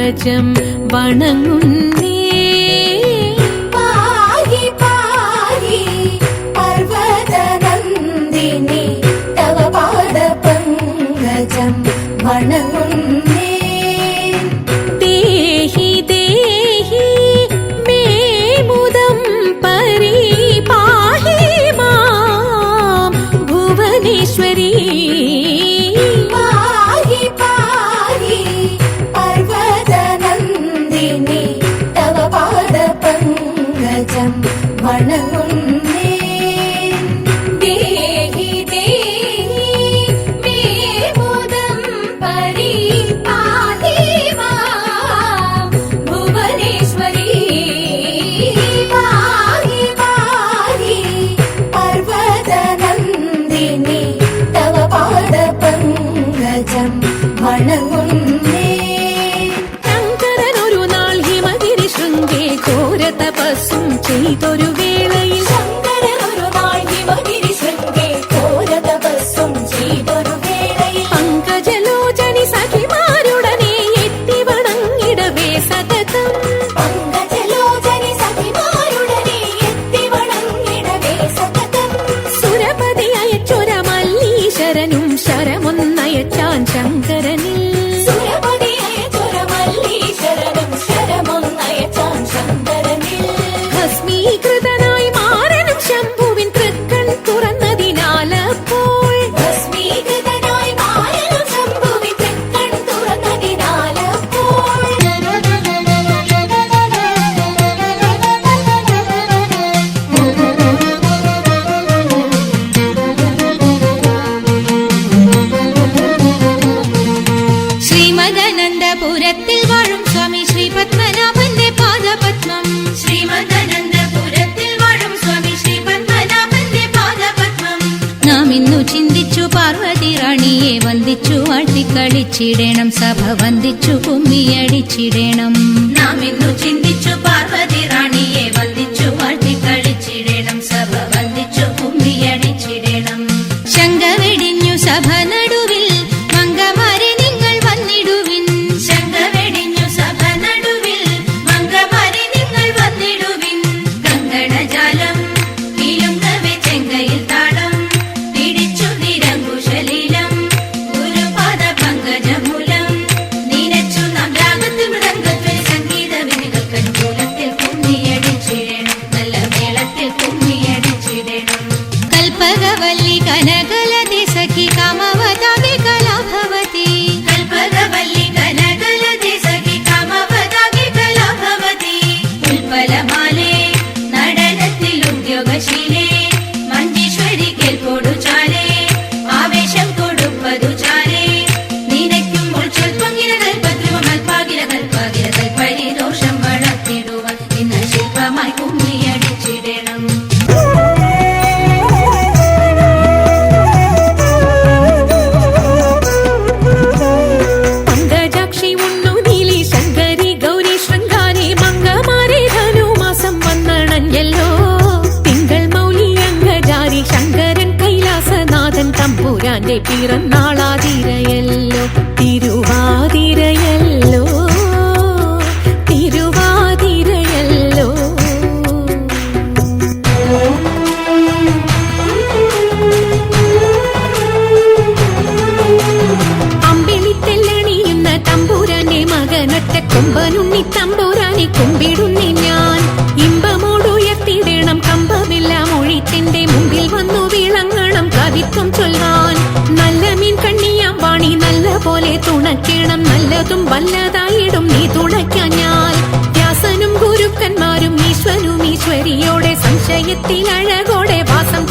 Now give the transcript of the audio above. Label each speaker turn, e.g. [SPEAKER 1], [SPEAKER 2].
[SPEAKER 1] പങ്കജം വണങ്ങുന്നേ.
[SPEAKER 2] പാഹി പാഹി പർവതനന്ദിനി തവ പാദ പങ്കജം വണങ്ങുന്നേ.
[SPEAKER 1] ദേഹി ദേഹി മേ മുദം പരിപാഹി മാം ഭുവനേശ്വരി.
[SPEAKER 2] പാഹി പാഹി പർവതനന്ദിനി തവ പാദ പങ്കജം വണങ്ങുന്നേ. ദേഹി ദേഹി മേ മുദം പരിപാഹി മാം ഭുവനേശ്വരി. പാഹി പാഹി പർവതനന്ദിനി തവ പാദ പങ്കജം വണങ്ങുന്നേ.
[SPEAKER 1] ശങ്കരനൊരു നാൾ ഹിമഗിരി ശൃംഗേ ഘോര തപസ്സും ചെയ്തൊരു വേളയിൽ
[SPEAKER 2] ശങ്കരനൊരു നാൾ ഹിമഗിരി ശൃംഗേ ഘോര തപസ്സും ചെയ്തൊരു വേളയിൽ
[SPEAKER 1] പങ്കജലോചനി സഖിമാരുടനെ എത്തി വണങ്ങിടവേ സതതം.
[SPEAKER 2] പങ്കജലോചനി സഖിമാരുടനെ എത്തി വണങ്ങിടവേ സതതം.
[SPEAKER 1] സുരപതി അയച്ചൊര മല്ലീശ്വരനും ശരമൊന്നയച്ചാൻ ശങ്കരനിൽ.
[SPEAKER 2] സുരപതിയായ ചൊരമല്ലീശ്വരനും ശരമൊന്നയച്ചാൻ ശങ്കരനിൽ.
[SPEAKER 1] ഭസ്മീകൃതനായി മാറനും ശംഭുവിൻ തൃക്കൺ തുറന്നതിനാലപ്പോൾ
[SPEAKER 2] ഭസ്മീകൃതനായി മാരനും ശംഭുവിൻ തൃക്കൺ തുറന്നതിനാലപ്പോൾ
[SPEAKER 1] ശ്രീമദനന്ദപുരത്തിൽ വാഴും സ്വാമി ശ്രീ പത്മനാഭന്റെ പാദപത്മം.
[SPEAKER 2] ശ്രീമദനന്ദപുരത്തിൽ വാഴും സ്വാമി ശ്രീ പത്മനാഭന്റെ പാദപത്മം.
[SPEAKER 1] നാം ഇന്നു ചിന്തിച്ചു പാർവതി റാണിയെ വന്ദിച്ചു വാഴ്ത്തിക്കളിച്ചിടണം. സഭ വന്ദിച്ചു കുമ്മിയടിച്ചിടണം.
[SPEAKER 2] നാം ഇന്നു ചിന്തിച്ചു പാർവതി റാണിയെ വന്ദിച്ചു വാഴ്ത്തിക്കളിച്ചിടണം. സഭ വന്ദിച്ചു കുമ്മിയടിച്ചിടണം.
[SPEAKER 1] ശങ്ക വെടിഞ്ഞു സഭ നടുവിൽ മംഗമാരെ നിങ്ങൾ വന്നിടുവിൻ.
[SPEAKER 2] ശങ്ക വെടിഞ്ഞു സഭ നടുവിൽ മംഗമാരെ നിങ്ങൾ വന്നിടുവിൻ. കങ്കണജാലം കിലുങ്ങവെ ചെങ്കയിൽ താളം പിടിച്ചു നിരങ്കുശലീലം ഗുരുപാദ പങ്കജമൂലം നീനച്ചു നാം രാഗത്തിൽ മൃദംഗത്തിൽ സംഗീത വിനികൾക്ക് അനുകൂലത്തിൽ കുമ്മിയടിച്ചിടണം. നല്ല മേളത്തിൽ കുമ്മിയടിച്ചിടണം.
[SPEAKER 1] കൽപ്പകവല്ലി കനകലതി സഖി കാമവതാകെ കലാഭവതി.
[SPEAKER 2] കൽപ്പകവല്ലി കനകലതി സഖി കാമവതാകെ കലാഭവതി. ഉൽപ്പലമാലേ നടനത്തിൽ ഉദ്യോഗശീലേ മഞ്ജീശ്വരി കേൾപ്പോടു ചാലേ ആവേശം കൊടുപ്പതു ചാലേ നിനയ്ക്കുമ്പോൾ ചൊൽപ്പങ്ങിന കൽപ്പദ്രുവ മൽപ്പാകില കൽപ്പാകില കൽപ്പരിദോഷം വളർത്തിടുവാൻ ഇന്ന് ശില്പമായി കുമ്മിയടിച്ചിടണം.
[SPEAKER 1] പങ്കജാക്ഷി ഉണ്ണു നീലി ശങ്കരി ഗൗരി ശൃംഗാരി മംഗമാരെ ധനുമാസം വന്നണഞ്ഞല്ലോ. തിങ്കൾ മൗലി അംഗജാരി ശങ്കരൻ കൈലാസനാഥൻ തമ്പുരാന്റെ പിറന്നാളാതിരയല്ലോ. തിരുവാതിരയല്ലോ തിരുവാതിരയല്ലോ. അമ്പിളിത്തെല്ലണിയുന്ന തമ്പുരാന്റെ മകനൊറ്റ കൊമ്പനുണ്ണി തമ്പുരാനെ കുമ്പിടുന്നി ഞാൻ. ഇമ്പമോടുയർത്തിടണം കമ്പമെല്ലാം ഒഴിത്തിന്റെ മുമ്പിൽ വന്നു വിളങ്ങണം കവിത്വം ചൊൽവാൻ. നല്ല മീൻ കണ്ണിയാം വാണി നല്ല പോലെ തുണയ്ക്കണം. നല്ലതും വല്ലതായിടും നീ തുണയ്ക്കാൻ ഞാൻ. വ്യാസനും ഗുരുക്കന്മാരും ഈശ്വരും ഈശ്വരിയോടെ സംശയത്തിൽ അഴകോടെ വാസം